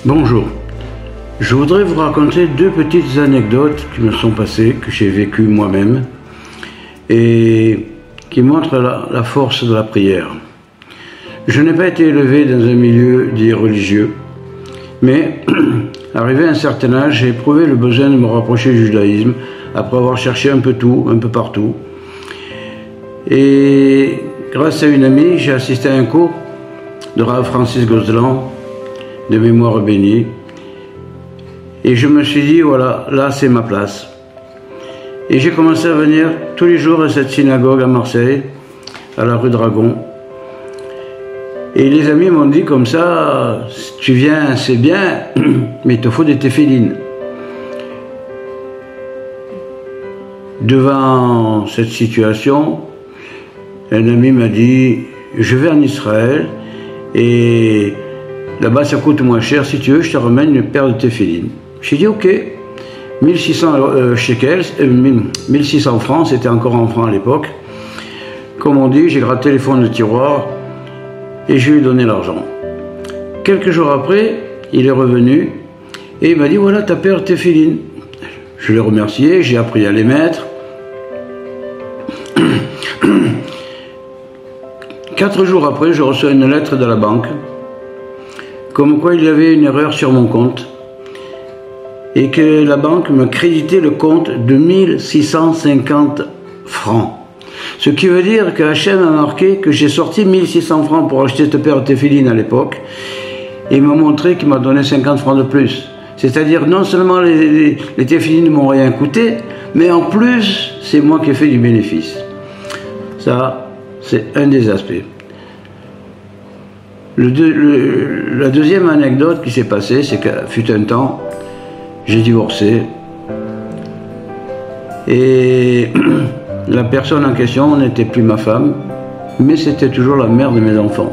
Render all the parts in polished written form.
Bonjour, je voudrais vous raconter deux petites anecdotes qui me sont passées, que j'ai vécues moi-même et qui montrent la force de la prière. Je n'ai pas été élevé dans un milieu dit religieux, mais arrivé à un certain âge, j'ai éprouvé le besoin de me rapprocher du judaïsme après avoir cherché un peu tout, un peu partout. Et grâce à une amie, j'ai assisté à un cours de Rav Francis Gozlan, de mémoire bénie, et je me suis dit, voilà, là c'est ma place. Et j'ai commencé à venir tous les jours à cette synagogue à Marseille, à la rue Dragon. Et les amis m'ont dit comme ça, tu viens, c'est bien, mais il te faut des téphilines. Devant cette situation, un ami m'a dit, je vais en Israël et là-bas ça coûte moins cher, si tu veux je te ramène une paire de téphilines. J'ai dit ok, 1600 shekels, 1600 francs, c'était encore en francs à l'époque. Comme on dit, j'ai gratté les fonds de tiroir et je lui ai donné l'argent. Quelques jours après, il est revenu et il m'a dit voilà ta paire de téphilines. Je l'ai remercié, j'ai appris à les mettre. 4 jours après, je reçois une lettre de la banque, comme quoi il y avait une erreur sur mon compte, et que la banque me créditait le compte de 1650 francs. Ce qui veut dire que Hachem a marqué que j'ai sorti 1600 francs pour acheter cette paire de téphilines à l'époque, et il m'a montré qu'il m'a donné 50 francs de plus. C'est-à-dire non seulement les téphilines ne m'ont rien coûté, mais en plus, c'est moi qui ai fait du bénéfice. Ça, c'est un des aspects. La deuxième anecdote qui s'est passée, c'est qu'il fut un temps, j'ai divorcé et la personne en question n'était plus ma femme, mais c'était toujours la mère de mes enfants.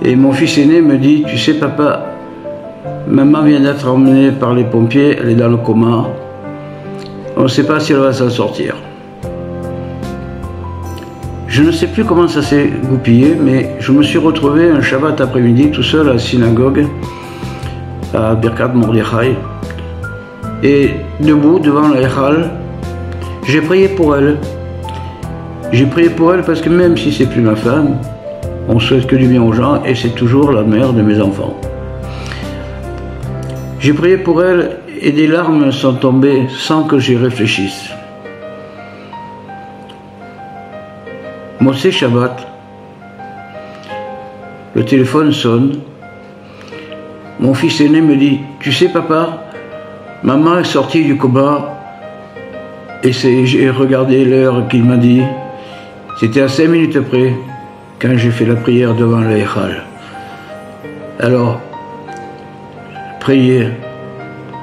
Et mon fils aîné me dit, tu sais papa, maman vient d'être emmenée par les pompiers, elle est dans le coma, on ne sait pas si elle va s'en sortir. Je ne sais plus comment ça s'est goupillé, mais je me suis retrouvé un Shabbat après-midi tout seul à la synagogue, à Birkat Mordechai, et debout devant la Echal, j'ai prié pour elle. J'ai prié pour elle parce que même si c'est plus ma femme, on souhaite que du bien aux gens et c'est toujours la mère de mes enfants. J'ai prié pour elle et des larmes sont tombées sans que j'y réfléchisse. Motsei Shabbat, le téléphone sonne. Mon fils aîné me dit, tu sais papa, maman est sortie du coma et j'ai regardé l'heure qu'il m'a dit. C'était à 5 minutes près quand j'ai fait la prière devant la Echal. Alors, priez,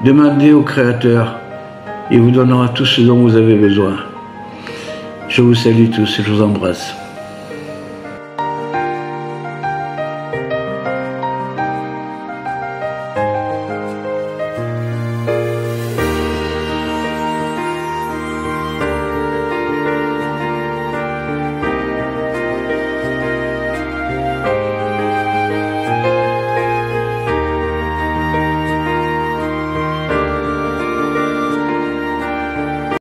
demandez au Créateur, il vous donnera tout ce dont vous avez besoin. Je vous salue tous et je vous embrasse.